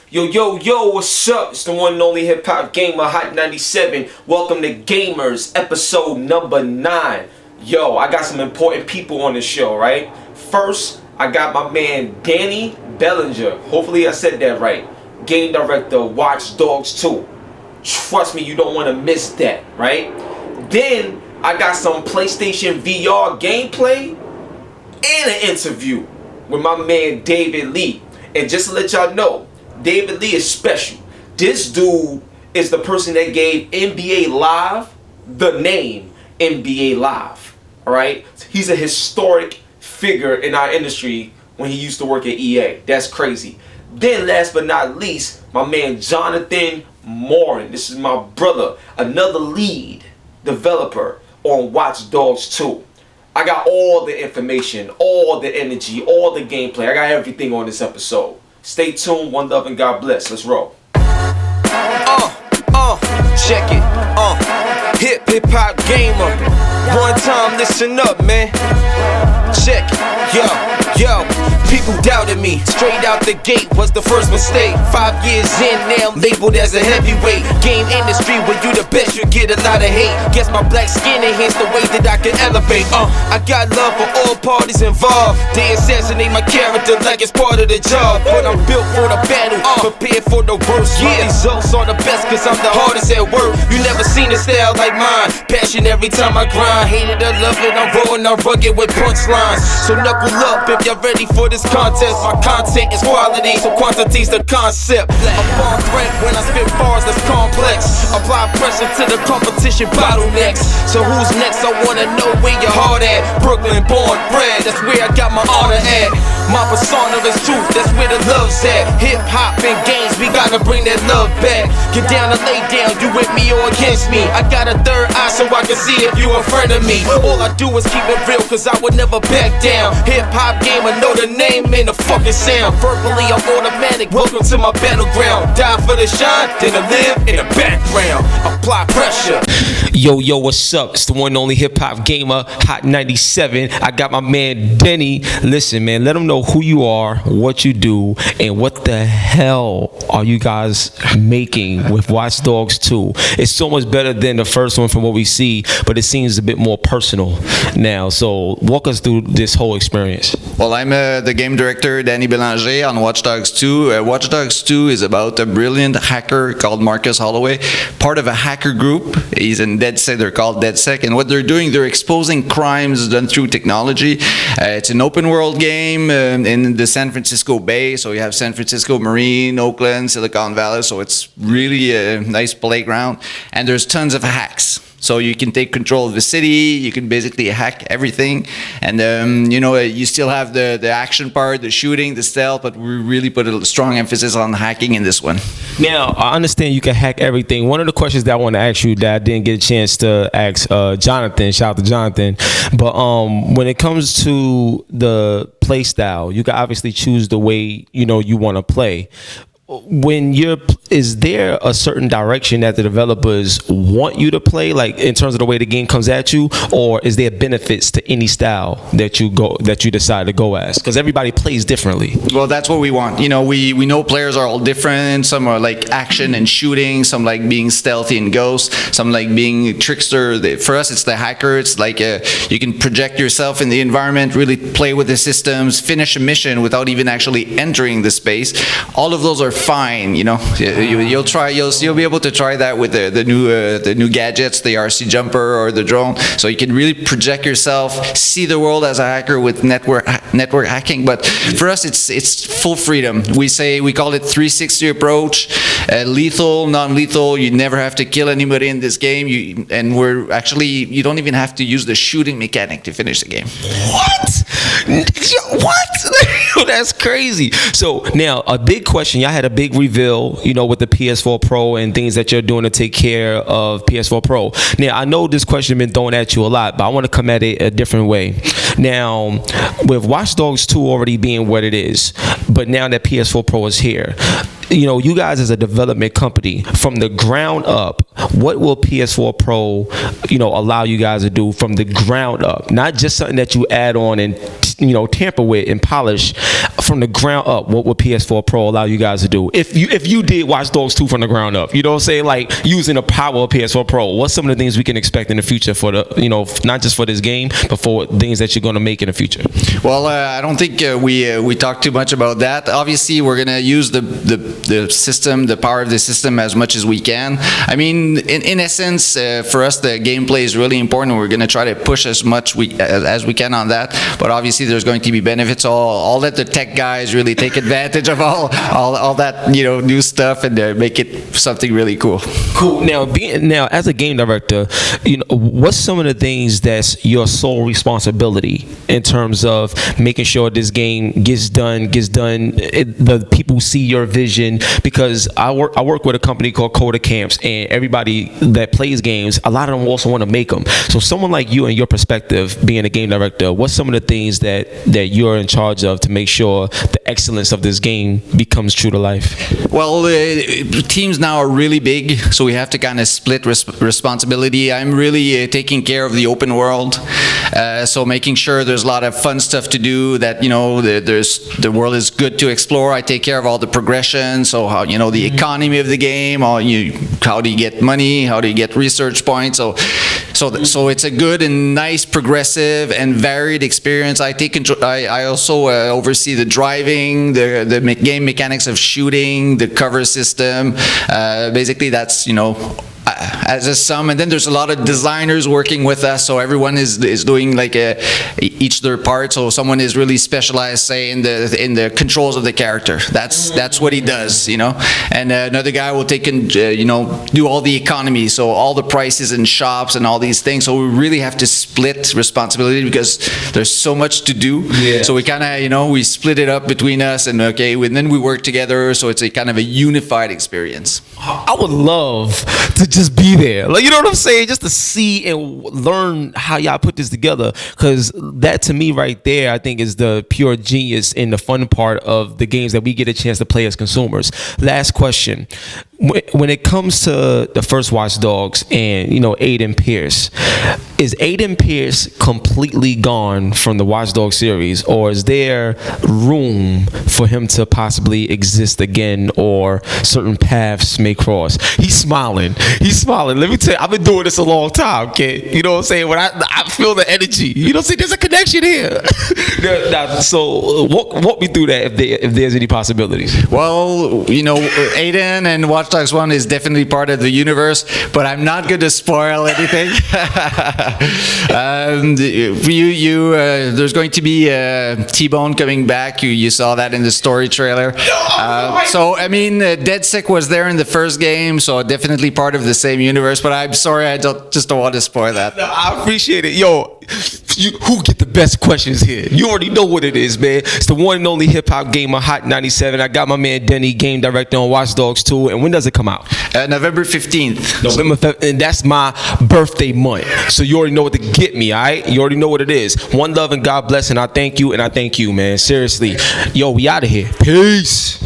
Yo, what's up? It's the one and only Hip Hop Gamer, Hot 97. Welcome to Gamers, episode number 9. Yo, I got some important people on the show, right? First, I got my man Danny Bellinger. Hopefully I said that right. Game director, Watch Dogs 2. Trust me, you don't want to miss that, right? Then, I got some PlayStation VR gameplay and an interview with my man David Lee. And just to let y'all know, David Lee is special. This dude is the person that gave NBA Live the name NBA Live. Alright? He's a historic figure in our industry when he used to work at EA. That's crazy. Then last but not least, my man Jonathan Morin. This is my brother, another lead developer on Watch Dogs 2. I got all the information, all the energy, all the gameplay. I got everything on this episode. Stay tuned, one love and God bless. Let's roll. Check it. Hip hop gamer. One time, listen up, man. Check it. Yo. People doubted me. Straight out the gate was the first mistake. 5 years in now, labeled as a heavyweight. Game industry where you the best, you get a lot of hate. Guess my black skin enhanced the way that I can elevate. I got love for all parties involved. They assassinate my character like it's part of the job. But I'm built for the battle, prepared for the worst. My results are the best cause I'm the hardest at work. You never seen a style like mine. Passion every time I grind. Hate it or love it, I'm raw and I'm rugged with punchlines. So knuckle up if you're ready for this contest. My content is quality, so quantity's the concept. A bar threat when I spit bars that's complex. Apply pressure to the competition bottlenecks. So who's next? I wanna know where your heart at. Brooklyn born bred, that's where I got my honor at. My persona is truth, that's where the love's at. Hip hop and games, we gotta bring that love back. Get down and lay down, you with me or against me. I got a third eye so I can see if you a friend of me. All I do is keep it real cause I would never back down. Hip hop gamer, know the name and the fucking sound. Verbally I'm automatic, welcome to my battleground. Die for the shine, then I live in the background. Apply pressure. Yo, what's up? It's the one and only Hip Hop Gamer, Hot 97. I got my man Denny. Listen, man, let them know who you are, what you do, and what the hell are you guys making with Watch Dogs 2. It's so much better than the first one from what we see, but it seems a bit more personal now. So walk us through this whole experience. Well, I'm the game director, Danny Belanger, on Watch Dogs 2. Watch Dogs 2 is about a brilliant hacker called Marcus Holloway, part of a hacker group. He's in DedSec, they're called DedSec, and what they're doing, they're exposing crimes done through technology. It's an open world game in the San Francisco Bay, so you have San Francisco Marine, Oakland, Silicon Valley, so it's really a nice playground, and there's tons of hacks. So you can take control of the city, you can basically hack everything, and you still have the action part, the shooting, the stealth, but we really put a strong emphasis on hacking in this one. Now, I understand you can hack everything. One of the questions that I want to ask you that I didn't get a chance to ask Jonathan, shout out to Jonathan, but when it comes to the play style, you can obviously choose the way you want to play. Is there a certain direction that the developers want you to play, like in terms of the way the game comes at you, or is there benefits to any style that you decide to go as? Because everybody plays differently. Well, that's what we want. We know players are all different. Some are like action and shooting. Some like being stealthy and ghost. Some like being trickster. For us, it's the hacker. It's like you can project yourself in the environment, really play with the systems, finish a mission without even actually entering the space. All of those are fine. You'll be able to try that with the new gadgets, the RC jumper or the drone. So you can really project yourself, see the world as a hacker with network hacking. But for us, it's full freedom. We call it 360 approach, lethal, non-lethal. You never have to kill anybody in this game. You don't even have to use the shooting mechanic to finish the game. What? That's crazy. So now a big question. Y'all had a big reveal, with the PS4 Pro and things that you're doing to take care of PS4 Pro. Now, I know this question has been thrown at you a lot, but I want to come at it a different way. Now, with Watch Dogs 2 already being what it is, but now that PS4 Pro is here, you guys as a development company from the ground up, what will PS4 Pro, allow you guys to do from the ground up? Not just something that you add on and tamper with and polish. From the ground up, what would PS4 Pro allow you guys to do? If you did Watch Dogs 2 from the ground up, you know what I'm saying? Like using the power of PS4 Pro, what's some of the things we can expect in the future for the, not just for this game, but for things that you're going to make in the future? Well, I don't think we talked too much about that. Obviously, we're going to use the system, the power of the system as much as we can. I mean, in essence, for us, the gameplay is really important. We're going to try to push as much as we can on that. But obviously, there's going to be benefits. I'll let the tech guys really take advantage of all that new stuff and make it something really cool. Cool. Now, as a game director, what's some of the things that's your sole responsibility in terms of making sure this game gets done? The people see your vision, because I work with a company called Coda Camps, and everybody that plays games, a lot of them also want to make them. So, someone like you, and your perspective, being a game director, what's some of the things that you're in charge of to make sure the excellence of this game becomes true to life? Well, teams now are really big, so we have to kind of split responsibility. I'm really taking care of the open world, so making sure there's a lot of fun stuff to do, that the world is good to explore. I take care of all the progression, so how the economy of the game, how do you get money, how do you get research points, so it's a good and nice, progressive and varied experience. I take control. I also oversee the driving, the game mechanics of shooting, the cover system. Basically, that's as a sum, and then there's a lot of designers working with us, so everyone is doing like each their part. So someone is really specialized, say in the controls of the character. That's what he does, and another guy will take and do all the economy, so all the prices in shops and all these things. So we really have to split responsibility because there's so much to do. Yeah. So we kind of we split it up between us, and then we work together, so it's a kind of a unified experience. I would love to just be there, like, you know what I'm saying, just to see and learn how y'all put this together, because that to me right there, I think, is the pure genius and the fun part of the games that we get a chance to play as consumers. Last question. When it comes to the first Watch Dogs and Aiden Pearce, is Aiden Pearce completely gone from the Watch Dogs series, or is there room for him to possibly exist again, or certain paths may cross? He's smiling. Let me tell you, I've been doing this a long time, kid. You know what I'm saying? When I feel the energy, there's a connection here. So walk me through that if there's any possibilities. Well, Aiden and Watch Dogs 1 is definitely part of the universe, but I'm not going to spoil anything. There's going to be T-Bone coming back. You saw that in the story trailer. Dead Sick was there in the first game, so definitely part of the same universe, but I'm sorry, I don't want to spoil that. No, I appreciate it. Yo, who get the best questions here? You already know what it is, man. It's the one and only hip-hop gamer, Hot 97. I got my man Denny, game director on Watch Dogs 2. And when does it come out? November 15th. November 15th, and that's my birthday month. So you already know what to get me, all right? You already know what it is. One love and God bless, and I thank you, man. Seriously. Yo, we out of here. Peace.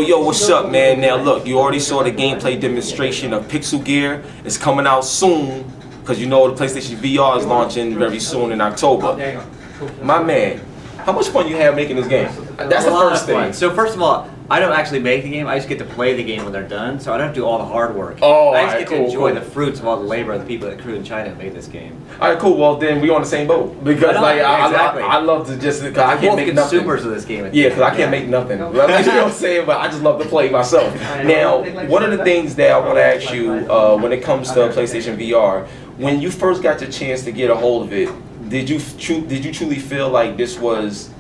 Yo, what's up, man? Now look, you already saw the gameplay demonstration of Pixel Gear. It's coming out soon, because the PlayStation VR is launching very soon in October. My man, how much fun you have making this game? That's the first thing. So first of all, I don't actually make the game. I just get to play the game when they're done, so I don't have to do all the hard work. Oh, I just alright, get cool, to enjoy cool. the fruits of all the labor of the people that crewed in China who made this game. All right, cool. Well, then we on the same boat because I know, like exactly. I love to just because I can't Both make nothing. consumers of this game. Yeah, because I can't make nothing. Like, you know what I'm saying? But I just love to play myself. Now, one of the things that I want to ask you when it comes to PlayStation VR, when you first got the chance to get a hold of it, did you truly feel like this was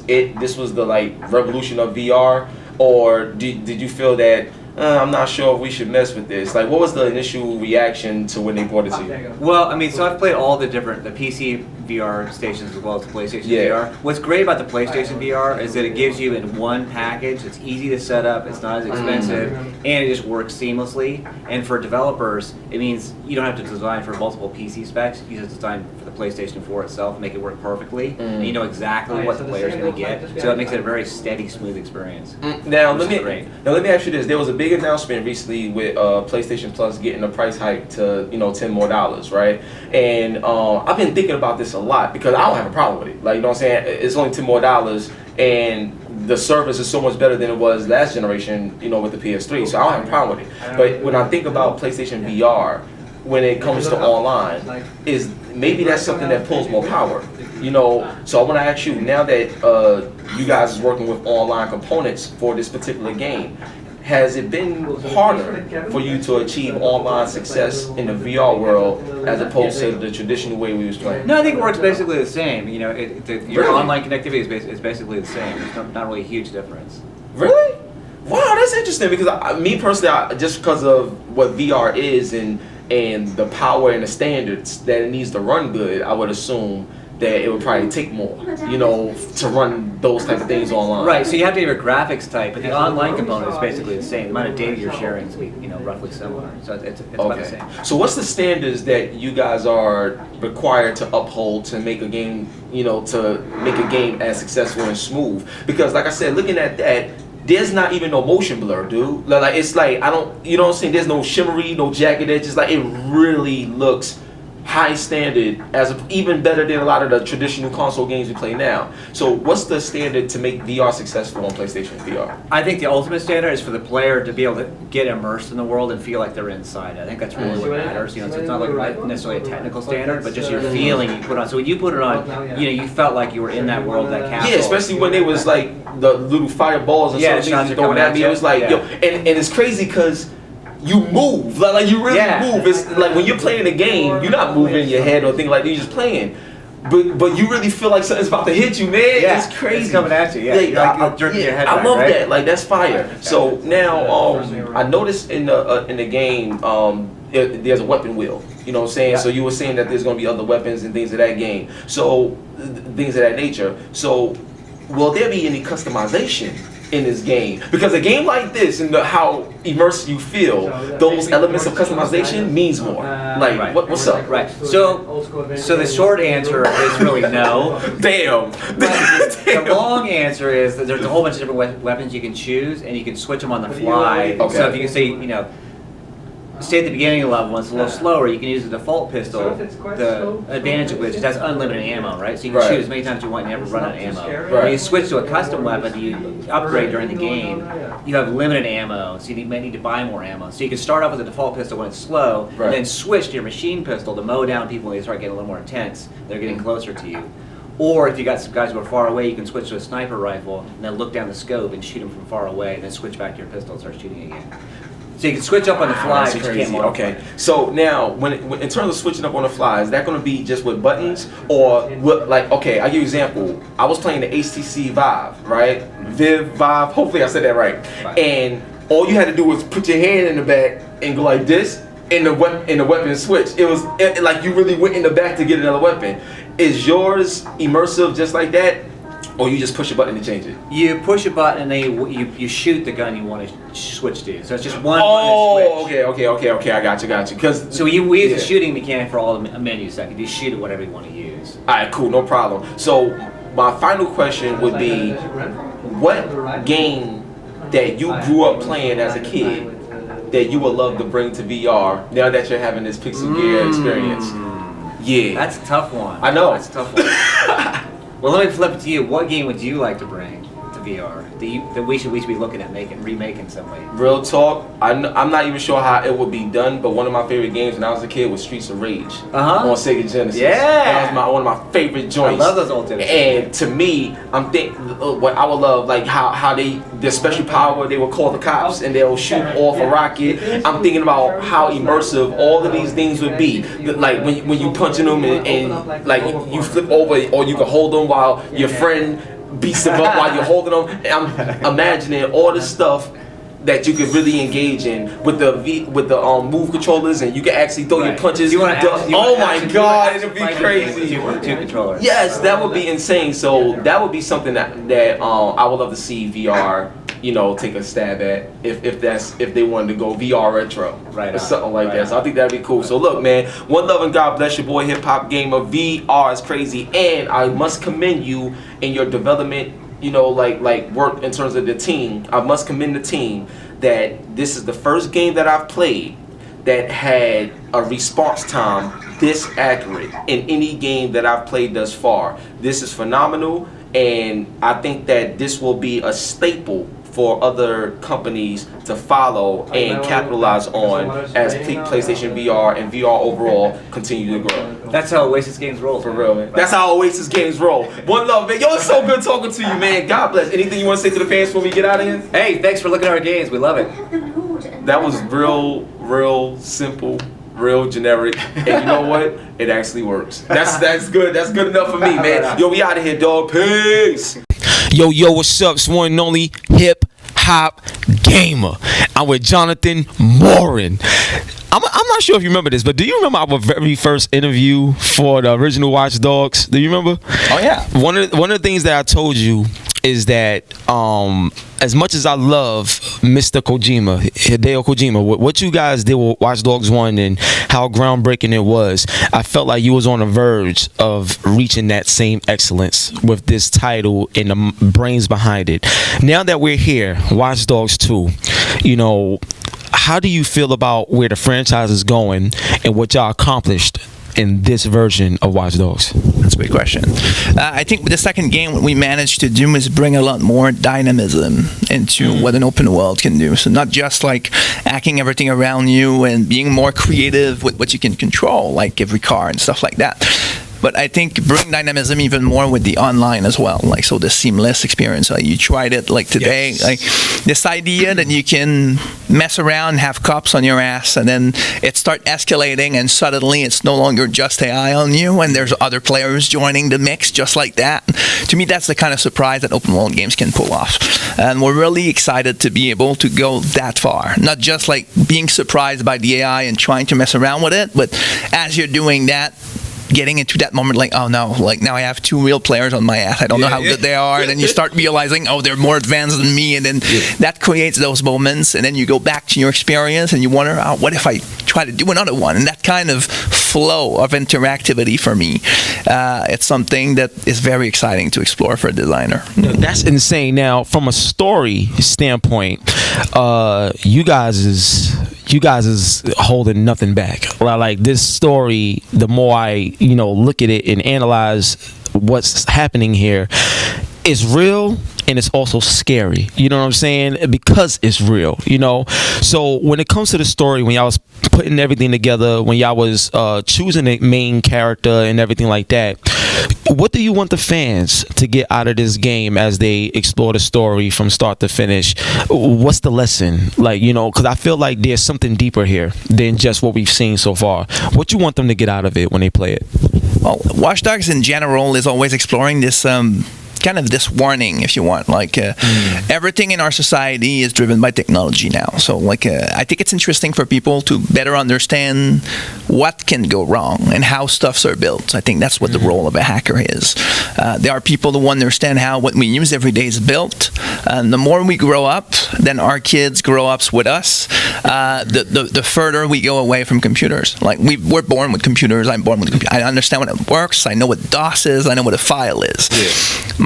it? This was the like revolution of VR, or did you feel that I'm not sure if we should mess with this? Like, what was the initial reaction to when they brought it to you? Well, I mean, so I've played all the PC VR stations as well as the PlayStation VR. What's great about the PlayStation VR is that it gives you in one package. It's easy to set up. It's not as expensive, and it just works seamlessly. And for developers, it means you don't have to design for multiple PC specs. You just design for the PlayStation 4 itself, make it work perfectly, and you know exactly what the player's going to get. So it makes it a very steady, smooth experience. Now let me ask you this: there was a big announcement recently with PlayStation Plus getting a price hike to $10 more, right? And I've been thinking about this a lot because I don't have a problem with it. Like, you know what I'm saying? It's only $10 more, and the service is so much better than it was last generation, with the PS3. So I don't have a problem with it. But when I think about PlayStation VR, when it comes to online, is maybe that's something that pulls more power. So I want to ask you, now that you guys is working with online components for this particular game, has it been harder for you to achieve online success in the VR world as opposed to the traditional way we was playing? No, I think it works basically the same. Your online connectivity is basically the same. There's not really a huge difference. Really? Wow, that's interesting because me personally, just because of what VR is and the power and the standards that it needs to run good, I would assume that it would probably take more, to run those type of things online. Right, so you have to have your graphics type, but the online component is basically the same. The amount of data you're sharing is roughly similar. So it's about the same. So what's the standards that you guys are required to uphold to make a game, to make a game as successful and smooth? Because like I said, looking at that, there's not even no motion blur, dude. Like it's like what I'm saying? There's no shimmery, no jagged edges. Like it really looks high standard, even better than a lot of the traditional console games we play now. So what's the standard to make VR successful on PlayStation VR? I think the ultimate standard is for the player to be able to get immersed in the world and feel like they're inside. I think that's really what matters. So it's not like necessarily a technical standard, but just your feeling you put on. So when you put it on, you felt like you were in that world, that castle. Yeah, especially when they was like the little fireballs and stuff things throwing at me. It was like, and it's crazy because you move, like you really move. It's like when you're playing a game, you're not moving your head or things like that. You're just playing, but you really feel like something's about to hit you, man. Yeah, it's crazy. It's coming at you. Jerking your head I back, love right? that. Like that's fire. So now, I noticed in the game, there's a weapon wheel. You know what I'm saying? Yeah. So you were saying that there's going to be other weapons and things of that game. So things of that nature. So will there be any customization in this game? Because a game like this and how immersed you feel, those elements of customization means more. Like, what's up? Right. So the short answer is really no. Damn. The long answer is that there's a whole bunch of different weapons you can choose, and you can switch them on the fly. Okay. So if you can say, stay at the beginning of the level, when it's a little slower, you can use the default pistol, the advantage of which is it has unlimited ammo, right? So you can shoot as many times as you want and never run out of ammo. When you switch to a custom weapon you upgrade during the game, you have limited ammo, so you may need to buy more ammo. So you can start off with a default pistol when it's slow, and then switch to your machine pistol to mow down people when they start getting a little more intense. They're getting closer to you. Or if you got some guys who are far away, you can switch to a sniper rifle, and then look down the scope and shoot them from far away, and then switch back to your pistol and start shooting again. So you can switch up on the fly, That's but you crazy. can't modify. Okay, so now when in terms of switching up on the fly, is that going to be just with buttons or what? Like, okay, I'll give you an example. I was playing the HTC Vive, right? Vive. Hopefully I said that right. And all you had to do was put your hand in the back and go like this, and the weapon switch. It was like you really went in the back to get another weapon. Is yours immersive just like that? Or you just push a button to change it? You push a button and then you shoot the gun you want to switch to. So it's just one button switch. Okay. I got you. Cause so we use a shooting mechanic for all the menus. So you shoot at whatever you want to use. All right, cool, no problem. So my final question would be, what game that you grew up playing as a kid that you would love to bring to VR now that you're having this Pixel Gear experience? Yeah. That's a tough one. I know. That's a tough one. Well, let me flip it to you. What game would you like to bring to VR that we should be looking at remaking some way? Real talk, I'm not even sure how it would be done, but one of my favorite games when I was a kid was Streets of Rage on Sega Genesis. Yeah, that was one of my favorite joints. I love those old Genesis. And to me, I'm thinking what I would love, like how their special power, they would call the cops and they'll shoot off a rocket. I'm thinking about how immersive all of these things would be. Like when you punching them and like you flip over, or you can hold them while your friend beats them up while you're holding them. And I'm imagining all this stuff that you could really engage in with the move controllers, and you can actually throw your punches. Oh my God, it'd be crazy. Two controllers. Yes, that would be insane. So that would be something that I would love to see VR, take a stab at if they wanted to go VR retro, right, or something like that. So I think that'd be cool. So look, man, one love and God bless your boy, Hip Hop Gamer. VR is crazy, and I must commend you in your development. Like work in terms of the team. I must commend the team that this is the first game that I've played that had a response time this accurate in any game that I've played thus far. This is phenomenal, and I think that this will be a staple for other companies to follow and capitalize on as PlayStation VR and VR overall continue to grow. That's how Oasis games roll. For real, man. That's how Oasis games roll. One love, man. Yo, it's so good talking to you, man. God bless. Anything you want to say to the fans before we get out of here? Hey, thanks for looking at our games. We love it. That was real simple, real generic, and you know what? It actually works. That's good. That's good enough for me, man. Yo, we out of here, dog. Peace. Yo, what's up? It's one and only Hip Hop Gamer. I'm with Jonathan Morin. I'm not sure if you remember this, but do you remember our very first interview for the original Watch Dogs? Do you remember? Oh yeah. One of the things that I told you is that as much as I love Mr. Kojima, Hideo Kojima, what you guys did with Watch Dogs 1 and how groundbreaking it was, I felt like you was on the verge of reaching that same excellence with this title and the brains behind it. Now that we're here, Watch Dogs 2, how do you feel about where the franchise is going and what y'all accomplished in this version of Watch Dogs? That's a great question. I think with the second game, what we managed to do is bring a lot more dynamism into what an open world can do. So not just like hacking everything around you and being more creative with what you can control, like every car and stuff like that. But I think bring dynamism even more with the online as well, like so the seamless experience. You tried it like today, like this idea that you can mess around, have cops on your ass, and then it start escalating, and suddenly it's no longer just AI on you, and there's other players joining the mix just like that. To me, that's the kind of surprise that open world games can pull off, and we're really excited to be able to go that far. Not just like being surprised by the AI and trying to mess around with it, but as you're doing that, getting into that moment like, oh no, like now I have two real players on my ass. I don't know how good they are. And then you start realizing, oh, they're more advanced than me. And then that creates those moments. And then you go back to your experience and you wonder, oh, what if I try to do another one? And that kind of flow of interactivity for me, it's something that is very exciting to explore for a designer. That's insane. Now, from a story standpoint, you guys is holding nothing back. Like this story, the more I look at it and analyze what's happening here, it's real and it's also scary. You know what I'm saying? Because it's real. So when it comes to the story, when y'all was putting everything together, when y'all was choosing the main character and everything like that, what do you want the fans to get out of this game as they explore the story from start to finish? What's the lesson? Because I feel like there's something deeper here than just what we've seen so far. What you want them to get out of it when they play it? Well, Watch Dogs in general is always exploring this kind of this warning, if you want, everything in our society is driven by technology now. So I think it's interesting for people to better understand what can go wrong and how stuffs are built. I think that's what the role of a hacker is. There are people who understand how what we use every day is built. And the more we grow up, then our kids grow up with us, the further we go away from computers. Like we're born with computers. I'm born with computers. I understand what it works. I know what DOS is. I know what a file is.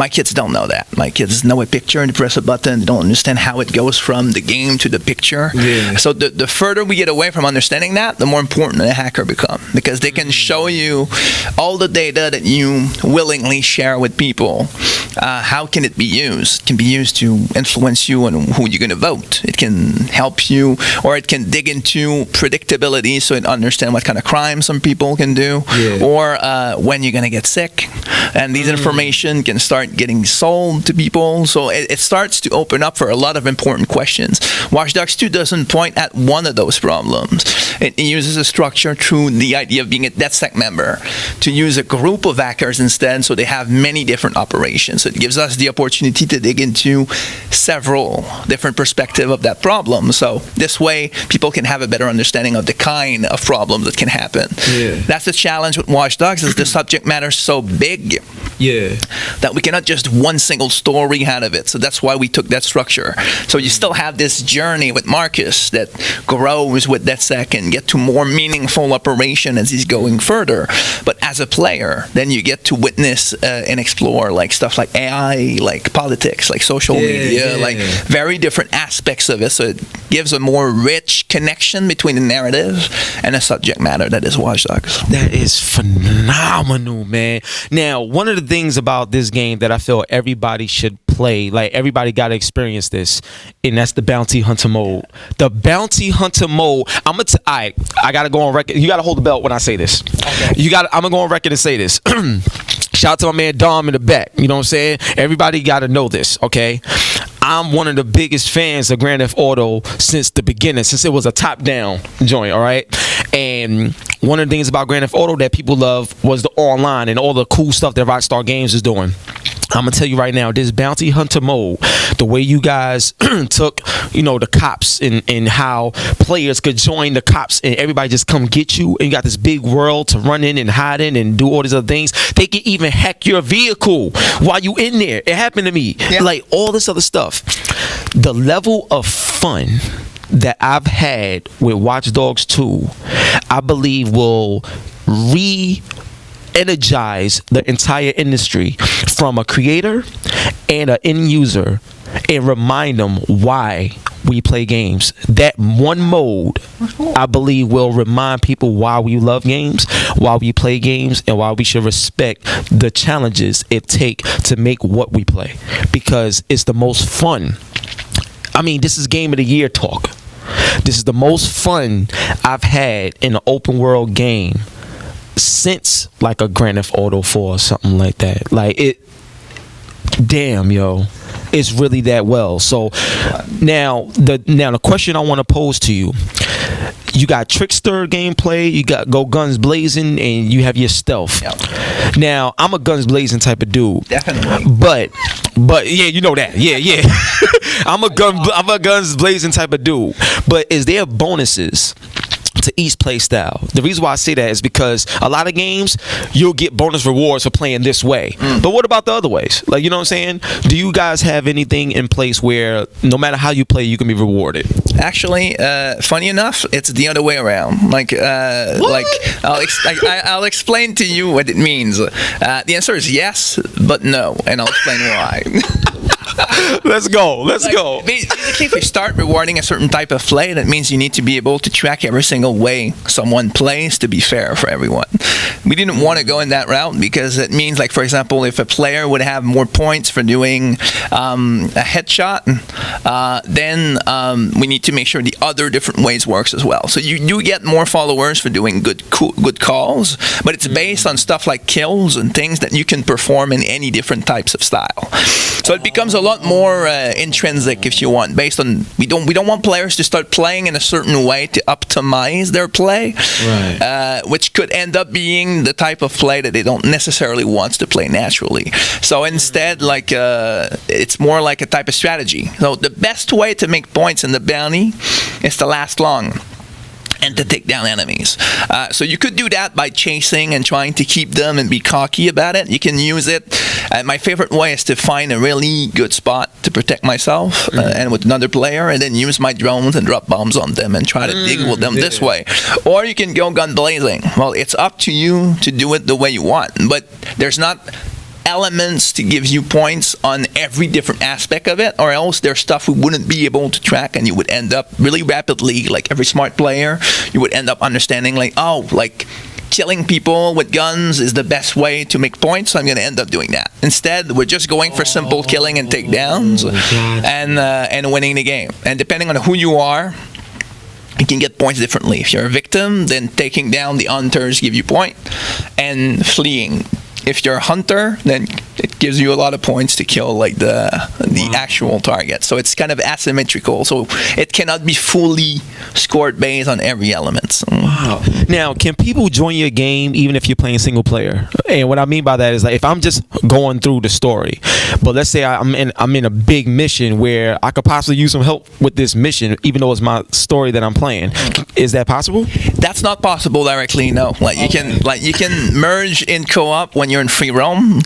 My kids don't know that. My kids know a picture and they press a button. They don't understand how it goes from the game to the picture. Yeah. So the further we get away from understanding that, the more important a hacker become, because they can show you all the data that you willingly share with people. How can it be used? It can be used to influence you on who you're going to vote. It can help you, or it can dig into predictability so it understand what kind of crime some people can do, or when you're going to get sick. And these information can start getting sold to people. So it starts to open up for a lot of important questions. Watch Dogs 2 doesn't point at one of those problems. It uses a structure through the idea of being a DedSec member to use a group of hackers instead, so they have many different operations. So it gives us the opportunity to dig into several different perspectives of that problem. So this way, people can have a better understanding of the kind of problem that can happen. That's the challenge with Watch Dogs, is the subject matter is so big that we cannot just one single story out of it. So that's why we took that structure. So you still have this journey with Marcus that grows with DedSec and get to more meaningful operation as he's going further. But as a player, then you get to witness and explore like stuff like AI, like politics, like social media, like very different aspects of it. So it gives a more rich connection between the narrative and the subject matter that is Watch Dogs. That is phenomenal, man. Now, one of the things about this game that I feel everybody should play, like everybody got to experience this, and that's the Bounty Hunter mode. The Bounty Hunter mode. I gotta go on record. You gotta hold the belt when I say this. Okay. I'm gonna go on record and say this. Shout out to my man Dom in the back. You know what I'm saying? Everybody gotta know this, okay? I'm one of the biggest fans of Grand Theft Auto since the beginning, since it was a top-down joint, all right? And one of the things about Grand Theft Auto that people love was the online and all the cool stuff that Rockstar Games is doing. I'm gonna tell you right now, this Bounty Hunter mode, the way you guys took, the cops and how players could join the cops and everybody just come get you, and you got this big world to run in and hide in and do all these other things. They can even hack your vehicle while you in there. It happened to me. Yeah. Like all this other stuff. The level of fun that I've had with Watch Dogs 2, I believe will energize the entire industry, from a creator and an end user, and remind them why we play games. That one mode, I believe, will remind people why we love games, why we play games, and why we should respect the challenges it takes to make what we play, because it's the most fun. I mean, this is Game of the Year talk. This is the most fun I've had in an open world game since like a Grand Theft Auto 4 or something like that. Like it, damn, yo, it's really that well. So now the question I want to pose to you: you got trickster gameplay, you got go guns blazing, and you have your stealth. Yep. Now I'm a guns blazing type of dude. Definitely. But yeah, you know that. Yeah. I'm a guns blazing type of dude. But is there bonuses to each play style? The reason why I say that is because a lot of games you'll get bonus rewards for playing this way. But what about the other ways? Like, you know what I'm saying? Do you guys have anything in place where no matter how you play, you can be rewarded? Actually, funny enough, it's the other way around. Like I'll explain to you what it means. The answer is yes, but no, and I'll explain why. Let's go. Basically, if you start rewarding a certain type of play, that means you need to be able to track every single way someone plays to be fair for everyone. We didn't want to go in that route because it means, like, for example, if a player would have more points for doing a headshot, then we need to make sure the other different ways works as well. So you do get more followers for doing good calls, but it's based on stuff like kills and things that you can perform in any different types of style. So it becomes a lot more intrinsic, if you want, based on we don't want players to start playing in a certain way to optimize their play, right. Which could end up being the type of play that they don't necessarily want to play naturally. So instead, like it's more like a type of strategy. So the best way to make points in the bounty is to last long and to take down enemies. So you could do that by chasing and trying to keep them and be cocky about it. You can use it. My favorite way is to find a really good spot to protect myself and with another player, and then use my drones and drop bombs on them and try to dig with them this way. Or you can go gun blazing. Well, it's up to you to do it the way you want, but there's not elements to give you points on every different aspect of it, or else there's stuff we wouldn't be able to track, and you would end up really rapidly, like every smart player, you would end up understanding like, oh, like killing people with guns is the best way to make points, so I'm going to end up doing that. Instead, we're just going for simple killing and takedowns and winning the game. And depending on who you are, you can get points differently. If you're a victim, then taking down the hunters give you point, and fleeing. If you're a hunter, then it gives you a lot of points to kill like the actual target. So it's kind of asymmetrical. So it cannot be fully scored based on every element. So. Wow. Now, can people join your game even if you're playing single player? And what I mean by that is like if I'm just going through the story, but let's say I'm in a big mission where I could possibly use some help with this mission, even though it's my story that I'm playing. Is that possible? That's not possible directly. No. Like you can merge in co-op when you're in free roam,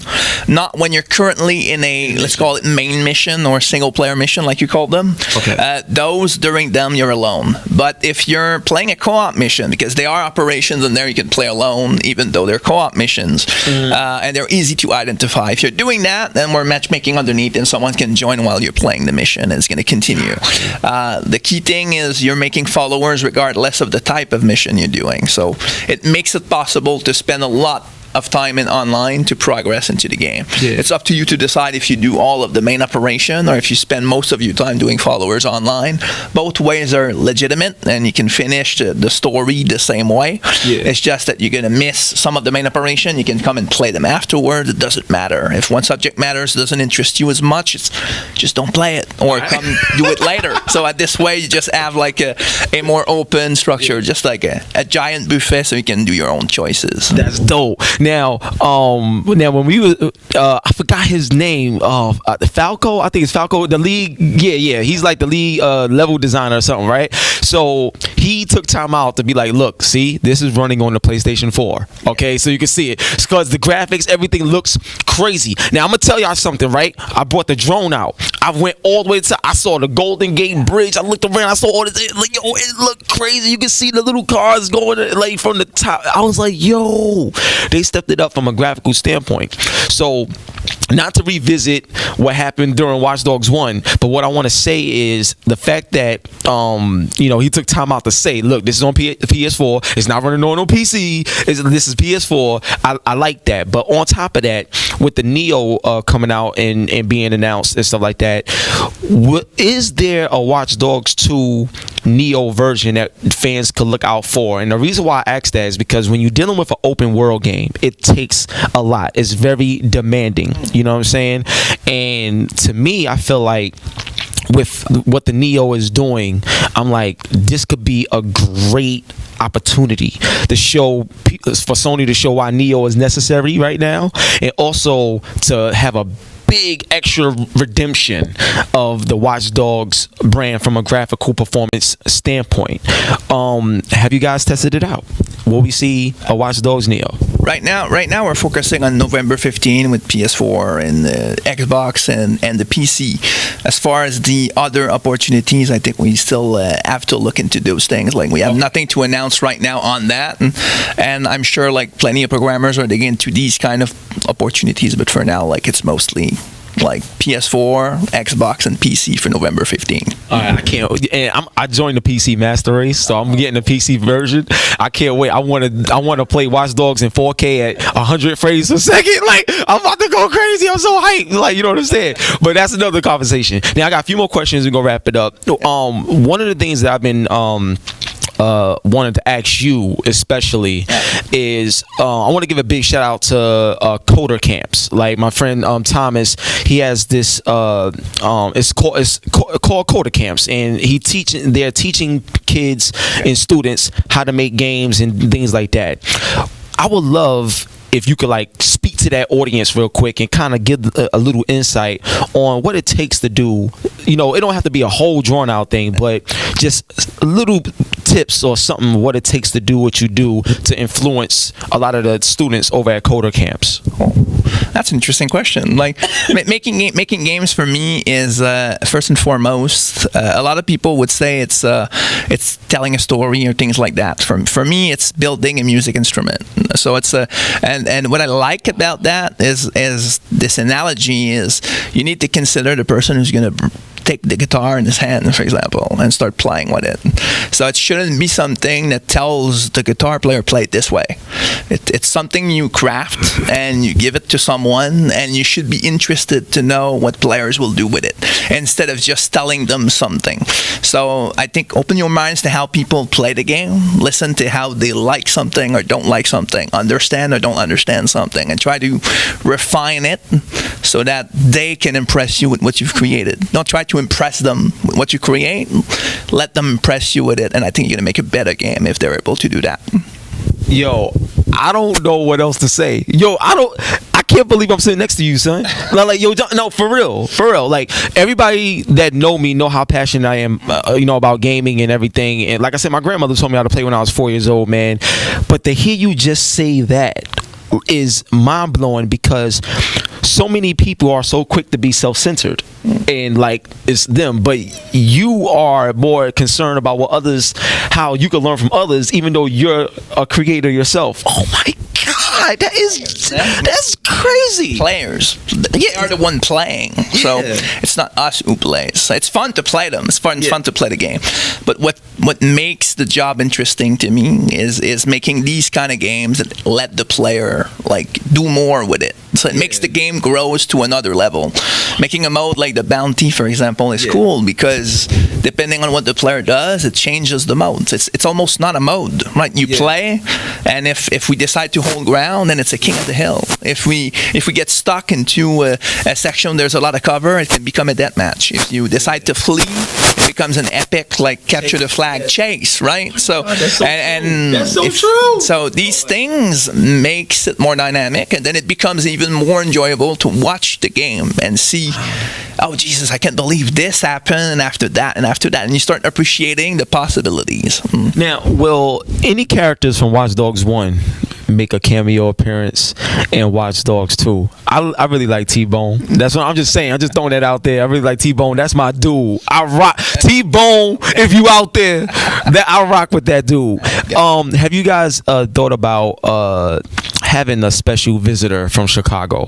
not when you're currently in a, let's call it main mission or single player mission like you call them. Okay. Those, during them you're alone. But if you're playing a co-op mission, because they are operations and there you can play alone even though they're co-op missions, and they're easy to identify. If you're doing that, then we're matchmaking underneath and someone can join while you're playing the mission and it's going to continue. The key thing is you're making followers regardless of the type of mission you're doing. So it makes it possible to spend a lot of time in online to progress into the game. Yeah. It's up to you to decide if you do all of the main operation or if you spend most of your time doing followers online. Both ways are legitimate and you can finish the story the same way. Yeah. It's just that you're going to miss some of the main operation. You can come and play them afterwards. It doesn't matter. If one subject matters doesn't interest you as much, it's just don't play it or come do it later. So at this way, you just have like a more open structure, just like a giant buffet so you can do your own choices. That's dope. Now when we was, I forgot his name. Falco, I think it's Falco. The league, yeah. He's like the league level designer or something, right? So he took time out to be like, look, see, this is running on the PlayStation 4. Okay, so you can see it. It's because the graphics, everything looks crazy. Now I'm gonna tell y'all something, right? I brought the drone out. I went all the way to. I saw the Golden Gate Bridge. I looked around. I saw all this. Like, yo, it looked crazy. You can see the little cars going like from the top. I was like, yo, they stepped it up from a graphical standpoint. So, not to revisit what happened during Watch Dogs 1, but what I want to say is the fact that he took time out to say, look, this is on PS4. It's not running on no PC. This is PS4. I like that. But on top of that, with the Neo coming out and being announced and stuff like that, is there a Watch Dogs 2 Neo version that fans could look out for? And the reason why I ask that is because when you're dealing with an open world game, it takes a lot. It's very demanding. You know what I'm saying? And to me, I feel like with what the Neo is doing, I'm like, this could be a great opportunity to show for Sony to show why Neo is necessary right now, and also to have a big extra redemption of the Watch Dogs brand from a graphical performance standpoint. Have you guys tested it out? Will we see a Watch Dogs Neo? Right now we're focusing on November 15 with PS4 and the Xbox and the PC. As far as the other opportunities, I think we still have to look into those things. Like we have nothing to announce right now on that, and I'm sure like plenty of programmers are digging into these kind of opportunities. But for now, like it's mostly like PS4, Xbox, and PC for November 15. All right, I can't. And I joined the PC Master Race, so I'm getting the PC version. I can't wait. I want to play Watch Dogs in 4K at 100 frames a second. Like I'm about to go crazy. I'm so hyped. Like, you know what I'm saying? But that's another conversation. Now I got a few more questions. We're gonna wrap it up. One of the things that I've been wanted to ask you especially is I want to give a big shout out to Coder Camps. Like my friend Thomas, he has this it's called Coder Camps, and they're teaching kids and students how to make games and things like that. I would love if you could like speak to that audience real quick and kind of give a little insight on what it takes to do. You know, it don't have to be a whole drawn out thing, but just little tips or something, what it takes to do what you do to influence a lot of the students over at Coder Camps. Oh, that's an interesting question. Like making games for me is first and foremost. A lot of people would say it's telling a story or things like that. For me, it's building a music instrument. So it's and what I like about that is this analogy is you need to consider the person who's going to take the guitar in his hand, for example, and start playing with it. So it shouldn't be something that tells the guitar player, play it this way. It's something you craft and you give it to someone, and you should be interested to know what players will do with it instead of just telling them something. So I think open your minds to how people play the game, listen to how they like something or don't like something, understand or don't understand something, and try to refine it so that they can impress you with what you've created. Don't try to impress them with what you create. Let them impress you with it, and I think you're gonna make a better game if they're able to do that. Yo, I don't know what else to say. Yo, I can't believe I'm sitting next to you, son. Like, yo, no, for real. Like, everybody that know me know how passionate I am, about gaming and everything. And like I said, my grandmother told me how to play when I was 4 years old, man. But to hear you just say that is mind-blowing, because so many people are so quick to be self-centered and like it's them, but you are more concerned about how you can learn from others, even though you're a creator yourself. Oh my God, that's crazy. Players, they are the one playing, so it's not us who plays. It's fun to play them. It's fun to play the game, but what makes the job interesting to me is making these kind of games that let the player like do more with it. So it makes the game grows to another level. Making a mode like the bounty, for example, is cool because depending on what the player does, it changes the modes. It's almost not a mode, right? You play, and if we decide to hold ground, then it's a king of the hill. If we get stuck into a section, there's a lot of cover, it can become a death match. If you decide to flee, it becomes an epic like capture the flag chase, right? So that's so true. So these things makes it more dynamic, and then it becomes even more enjoyable to watch the game and see, oh Jesus, I can't believe this happened, and after that, and you start appreciating the possibilities. Now, will any characters from Watch Dogs 1 make a cameo appearance in Watch Dogs 2? I really like T-Bone. That's what I'm just saying. I'm just throwing that out there. I really like T-Bone. That's my dude. I rock T-Bone. If you out there, that I rock with that dude. Have you guys thought about having a special visitor from Chicago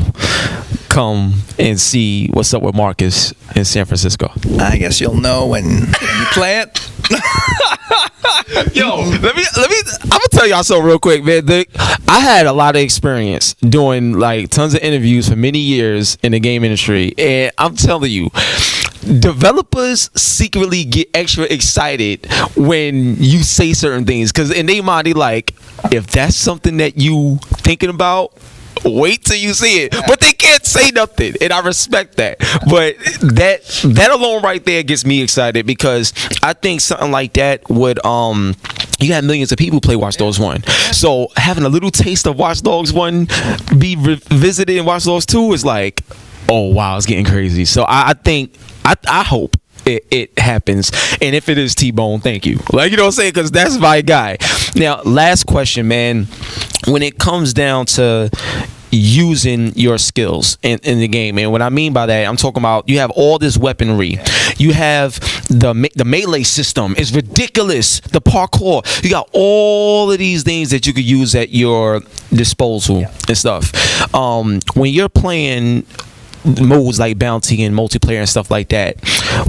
come and see what's up with Marcus in San Francisco? I guess you'll know when you play it. Yo, let me. I'm gonna tell y'all something real quick, man. I had a lot of experience doing like tons of interviews for many years in the game industry, and I'm telling you, developers secretly get extra excited when you say certain things, because in their mind, they like, if that's something that you thinking about, wait till you see it. But they can't say nothing, and I respect that. But that alone right there gets me excited, because I think something like that would you had millions of people play Watch Dogs 1. So having a little taste of Watch Dogs 1 be revisited in Watch Dogs 2 is like, oh wow, it's getting crazy. So I think I hope it happens, and if it is T-Bone, thank you. Like, you know what I'm saying, because that's my guy. Now, last question, man. When it comes down to using your skills in the game, and what I mean by that, I'm talking about you have all this weaponry, you have the melee system is ridiculous, the parkour, you got all of these things that you could use at your disposal and stuff. When you're playing modes like bounty and multiplayer and stuff like that,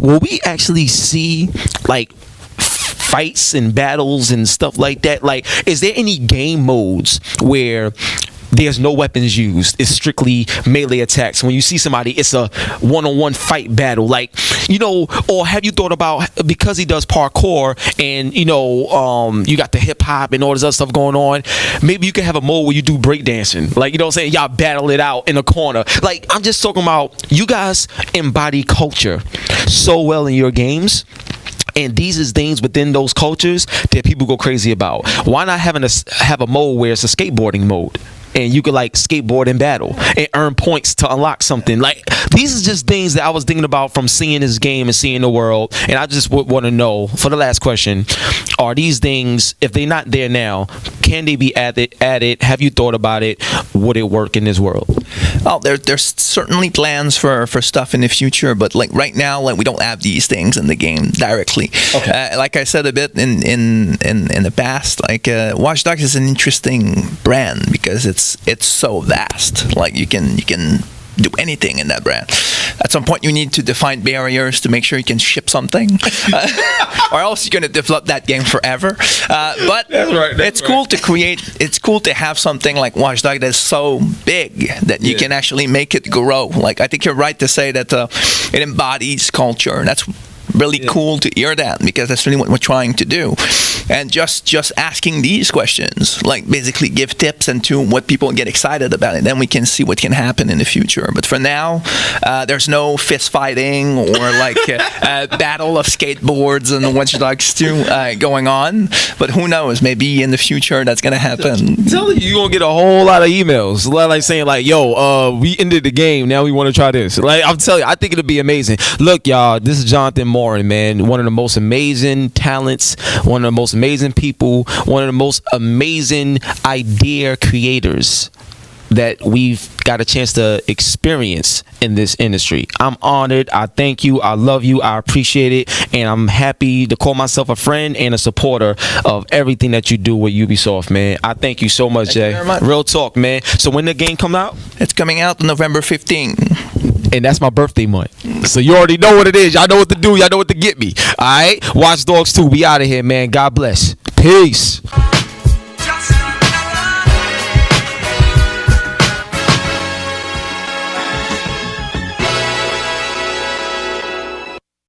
will we actually see like fights and battles and stuff like that? Like, is there any game modes where there's no weapons used, it's strictly melee attacks? When you see somebody, it's a one-on-one fight battle, like, or have you thought about, because he does parkour and you got the hip-hop and all this other stuff going on, maybe you can have a mode where you do breakdancing, like, you know what I'm saying, y'all battle it out in a corner. Like, I'm just talking about, you guys embody culture so well in your games, and these is things within those cultures that people go crazy about. Why not have a mode where it's a skateboarding mode? and you could like skateboard in battle and earn points to unlock something. Like these are just things that I was thinking about from seeing this game and seeing the world. And I just would want to know, for the last question, are these things, if they're not there now, can they be added? Have you thought about it? Would it work in this world? Oh, there's certainly plans for stuff in the future, but like right now, like we don't have these things in the game directly. Okay. Like I said a bit in the past, like Watch Dogs is an interesting brand because it's so vast. Like you can do anything in that brand. At some point, you need to define barriers to make sure you can ship something, or else you're going to develop that game forever. But it's cool to create. It's cool to have something like Watch Dogs that's so big that you can actually make it grow. Like I think you're right to say that it embodies culture. That's really cool to hear that, because that's really what we're trying to do. And just asking these questions, like basically give tips into what people get excited about, and then we can see what can happen in the future. But for now, there's no fist fighting or like a battle of skateboards and Watch Dogs 2 going on. But who knows? Maybe in the future that's gonna happen. I'm telling you, you're gonna get a whole lot of emails, like saying like, "Yo, we ended the game. Now we want to try this." Like I'm telling you, I think it'll be amazing. Look, y'all, this is Jonathan Morin, man, one of the most amazing talents, one of the most amazing people, one of the most amazing idea creators that we've got a chance to experience in this industry. I'm honored. I thank you. I love you. I appreciate it. And I'm happy to call myself a friend and a supporter of everything that you do with Ubisoft, man. I thank you so much, Jay. Thank you very much. Real talk, man. So when the game come out? It's coming out November 15th. And that's my birthday month. So you already know what it is. Y'all know what to do. Y'all know what to get me. All right? Watch Dogs 2. We out of here, man. God bless. Peace.